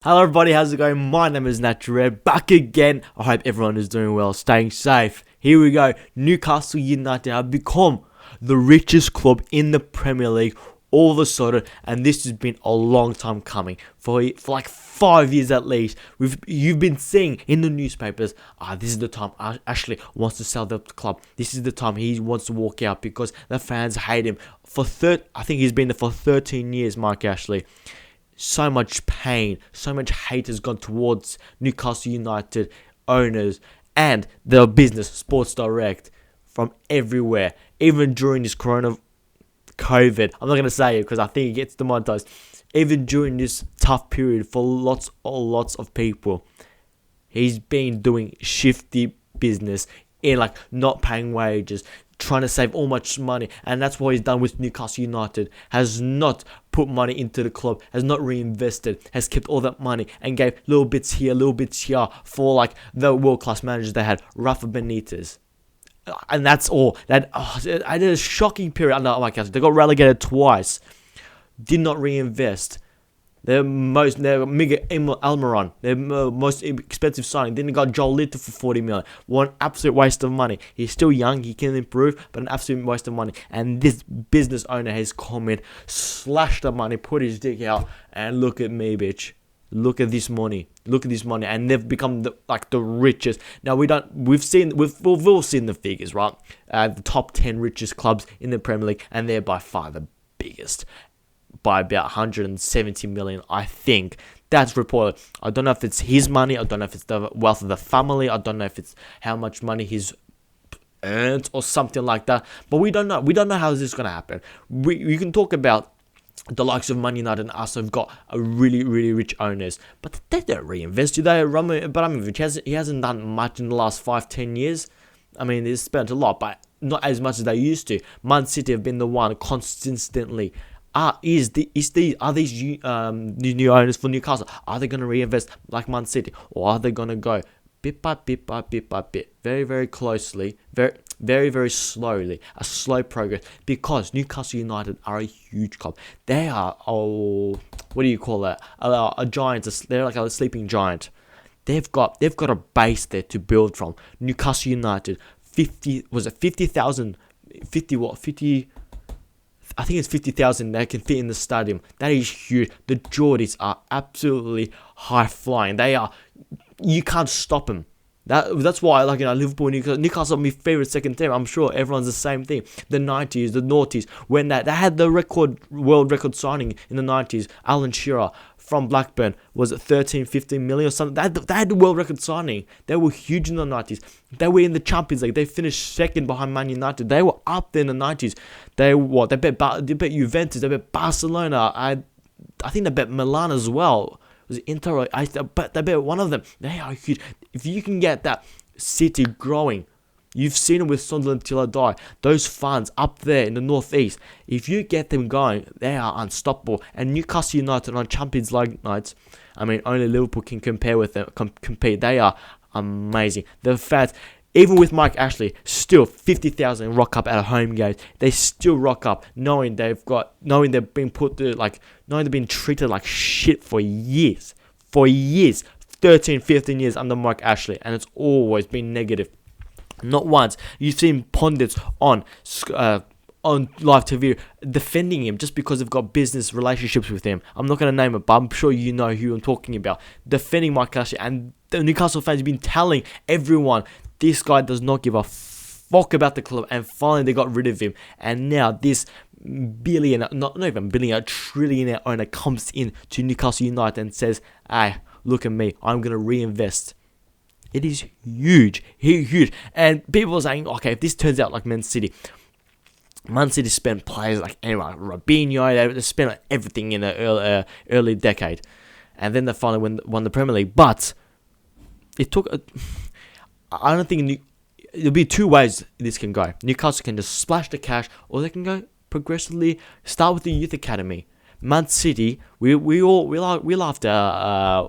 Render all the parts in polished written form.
Hello everybody, how's it going? My name is Natural, back again. I hope everyone is doing well, staying safe. Here we go. Newcastle United have become the richest club in the Premier League all of a sudden, and this has been a long time coming. For like 5 years at least, you've been seeing in the newspapers, this is the time Ashley wants to sell the club. This is the time he wants to walk out because the fans hate him. I think he's been there for 13 years, Mark Ashley. So much pain, so much hate has gone towards Newcastle United owners and their business, Sports Direct, from everywhere. Even during this COVID, I'm not going to say it because I think it gets demonetized. Even during this tough period for lots of people, he's been doing shifty business in like not paying wages, trying to save all much money, and that's what he's done with Newcastle United. Has not put money into the club, has not reinvested, has kept all that money and gave little bits here, little bits here for like the world-class managers they had, Rafa Benitez. And that's all. I did a shocking period under Mike Ashley. They got relegated twice. Did not reinvest. Their Miguel Almiron, their most expensive signing. Then they got Joel Little for 40 million. One absolute waste of money. He's still young, he can improve, but an absolute waste of money. And this business owner has come in, slashed the money, put his dick out, and look at me, bitch. Look at this money. Look at this money, and they've become the richest. Now we've all seen the figures, right? The top 10 richest clubs in the Premier League, and they're by far the biggest, by about 170 million, I think. That's reported. I don't know if it's his money. I don't know if it's the wealth of the family. I don't know if it's how much money he's earned or something like that. But we don't know. We don't know how this is going to happen. We can talk about the likes of Man United and us have got a really rich owners, but they don't reinvest. Do they? Abramovich hasn't done much in the last 5-10 years. I mean, they've spent a lot, but not as much as they used to. Man City have been the one consistently. Are these new owners for Newcastle? Are they going to reinvest like Man City, or are they going to go bit by bit, very closely, very slowly, a slow progress? Because Newcastle United are a huge club. They are what do you call it? A giant. They're like a sleeping giant. They've got a base there to build from. Newcastle United, 50,000, 50 what 50. I think it's 50,000 that can fit in the stadium. That is huge. The Geordies are absolutely high flying. You can't stop them. That's why, Liverpool, Newcastle are my favourite second team. I'm sure everyone's the same thing. The 90s, the noughties, when they had the world record signing in the 90s. Alan Shearer from Blackburn, was it 15 million or something? They had the world record signing. They were huge in the 90s. They were in the Champions League. They finished second behind Man United. They were up there in the 90s. They bet Juventus. They bet Barcelona. I think they bet Milan as well. Was it Inter? They bet one of them. They are huge. If you can get that city growing, you've seen it with Sunderland till I die. Those fans up there in the northeast, if you get them going, they are unstoppable. And Newcastle United on Champions League nights, I mean, only Liverpool can compare with them. Compete. They are amazing. The fans, even with Mike Ashley, still 50,000 rock up at a home game. They still rock up, knowing they've been knowing they've been treated like shit for years. 13, 15 years under Mike Ashley, and it's always been negative. Not once. You've seen pundits on live TV defending him just because they've got business relationships with him. I'm not going to name it, but I'm sure you know who I'm talking about. Defending Mike Ashley, and the Newcastle fans have been telling everyone this guy does not give a fuck about the club, and finally they got rid of him. And now this billionaire, not even billionaire, trillionaire owner comes in to Newcastle United and says, "Hey, look at me, I'm going to reinvest." It is huge. And people are saying, okay, if this turns out like Man City spent players like Robinho, they spent everything in the early decade. And then they finally won the Premier League. But it took, I don't think, there'll be two ways this can go. Newcastle can just splash the cash, or they can go progressively, start with the youth academy. Man City, we all like to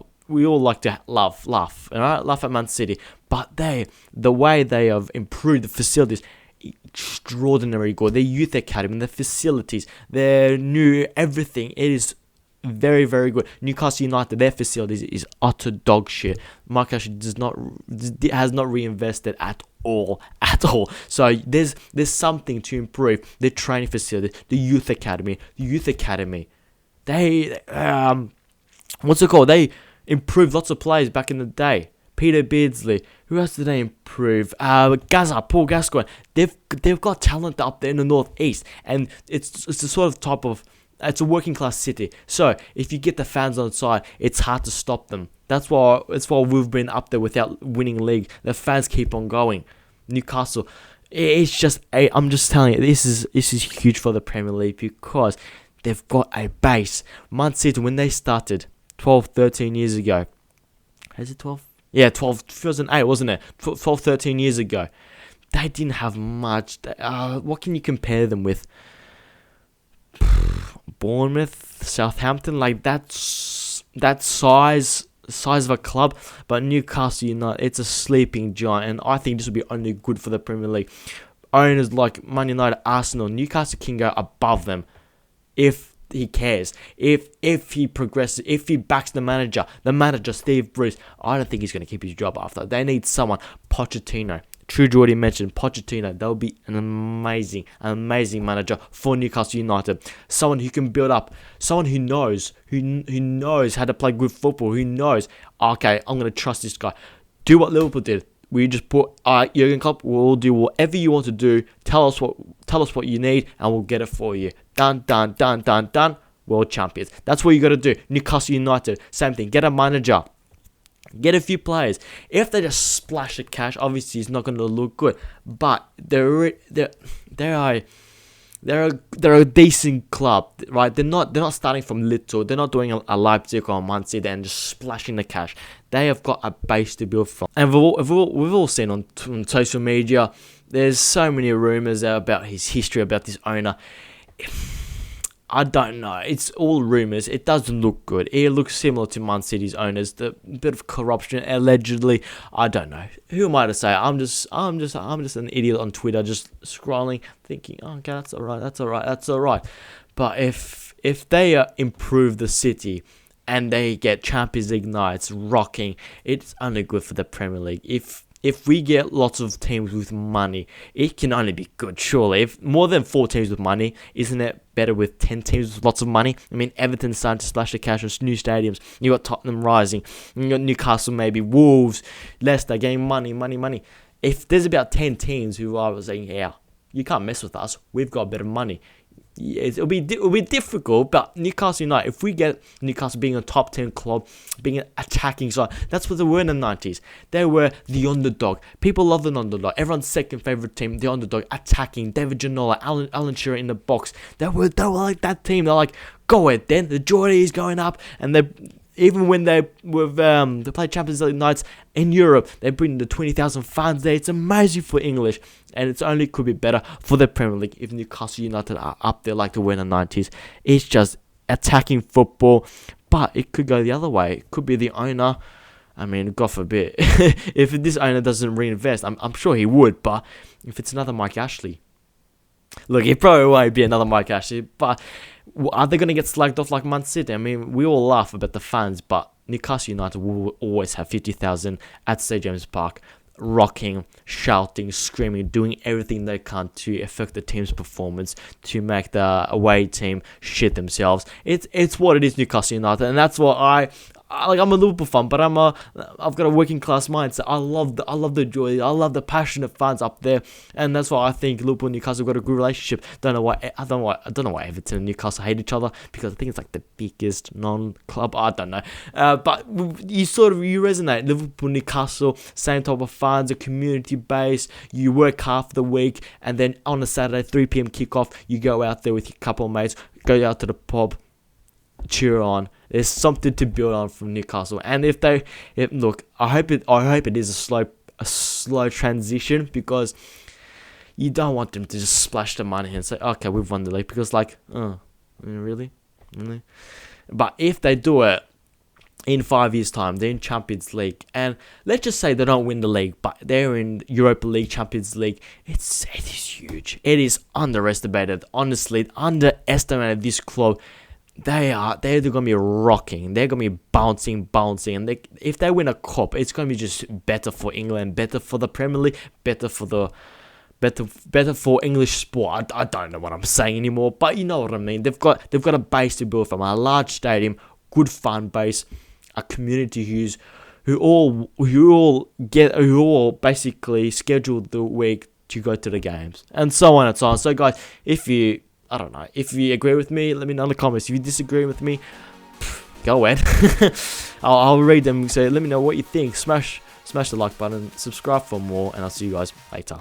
laugh at Man City, but the way they have improved the facilities, extraordinary good. Their youth academy, their facilities, their new everything, it is very, very good. Newcastle United, their facilities is utter dog shit. Mark Ashley has not reinvested at all. So there's something to improve. The training facility, the youth academy. They what's it called? They improved lots of players back in the day. Peter Beardsley. Who else did they improve? Paul Gascoigne. They've got talent up there in the northeast, and it's the sort of type of, it's a working class city. So if you get the fans on side, it's hard to stop them. That's why we've been up there without winning league. The fans keep on going. Newcastle, it's just I'm just telling you, this is huge for the Premier League because they've got a base. Man City, when they started 12, 13 years ago, is it 12? Yeah, 2008, wasn't it? 12, 13 years ago. They didn't have much. What can you compare them with? Bournemouth, Southampton, like that size of a club. But Newcastle United, it's a sleeping giant, and I think this will be only good for the Premier League. Owners like Man United, Arsenal, Newcastle can go above them if he cares, if he progresses, if he backs the manager Steve Bruce. I don't think he's going to keep his job after. They need someone. Pochettino. True already mentioned Pochettino. That would be an amazing manager for Newcastle United. Someone who can build up. Someone who knows how to play good football. Who knows, okay, I'm going to trust this guy. Do what Liverpool did. We just put Jurgen Klopp. We'll do whatever you want to do. Tell us what you need, and we'll get it for you. Done. World champions. That's what you got to do. Newcastle United, same thing. Get a manager. Get a few players. If they just splash the cash, obviously it's not going to look good. But they're a decent club, right? They're not starting from little. They're not doing a Leipzig or a Man City and just splashing the cash. They have got a base to build from. And we've all seen on social media, there's so many rumors about his history, about this owner. I don't know. It's all rumors. It doesn't look good. It looks similar to Man City's owners. The bit of corruption, allegedly. I don't know. Who am I to say? I'm just an idiot on Twitter, just scrolling, thinking, oh, okay, that's all right. But if they improve the city and they get Champions League nights rocking, it's only good for the Premier League. If we get lots of teams with money, it can only be good, surely. If more than 4 teams with money, isn't it better with 10 teams with lots of money? I mean, Everton's starting to splash the cash on new stadiums. You got Tottenham rising. You got Newcastle, maybe Wolves, Leicester getting money. If there's about 10 teams who are saying, yeah, you can't mess with us, we've got better money. It'll be difficult, but Newcastle United, if we get Newcastle being a top 10 club, being an attacking side, that's what they were in the 90s. They were the underdog. People love the underdog. Everyone's second favourite team, the underdog, attacking. David Ginola, Alan Shearer in the box. They were like that team. They're like, go ahead then. The Geordie is going up, and even when they play Champions League nights in Europe, they bring the 20,000 fans there. It's amazing for English, and it's only could be better for the Premier League if Newcastle United are up there like they were in the 90s. It's just attacking football, but it could go the other way. It could be the owner. I mean, God forbid. If this owner doesn't reinvest, I'm sure he would, but if it's another Mike Ashley, look, it probably won't be another Mike Ashley, but are they going to get slagged off like Man City? I mean, we all laugh about the fans, but Newcastle United will always have 50,000 at St. James Park, rocking, shouting, screaming, doing everything they can to affect the team's performance, to make the away team shit themselves. It's what it is, Newcastle United, and that's what I'm a Liverpool fan, but I've got a working class mindset. I love the joy, I love the passionate fans up there, and that's why I think Liverpool and Newcastle got a good relationship. I don't know why Everton and Newcastle hate each other, because I think it's like the biggest non-club. I don't know, but you resonate. Liverpool, Newcastle, same type of fans, a community base. You work half the week, and then on a Saturday 3 p.m. kickoff, you go out there with your couple of mates, go out to the pub, cheer on. There's something to build on from Newcastle, and look, I hope it is a slow transition, because you don't want them to just splash the money and say, okay, we've won the league, because really. But if they do it in 5 years' time, they're in Champions League, and let's just say they don't win the league, but they're in Europa League, Champions League. It is huge. It is underestimated. Honestly, underestimated this club. they're gonna be rocking. They're gonna be bouncing, and if they win a cup, it's gonna be just better for England, better for the Premier League, better for English sport. I don't know what I'm saying anymore, but you know what I mean. They've got a base to build from, a large stadium, good fan base, a community who all basically schedule the week to go to the games, and so on and so on. So guys, if you agree with me, let me know in the comments. If you disagree with me, go ahead. I'll read them. So let me know what you think. Smash the like button, subscribe for more, and I'll see you guys later.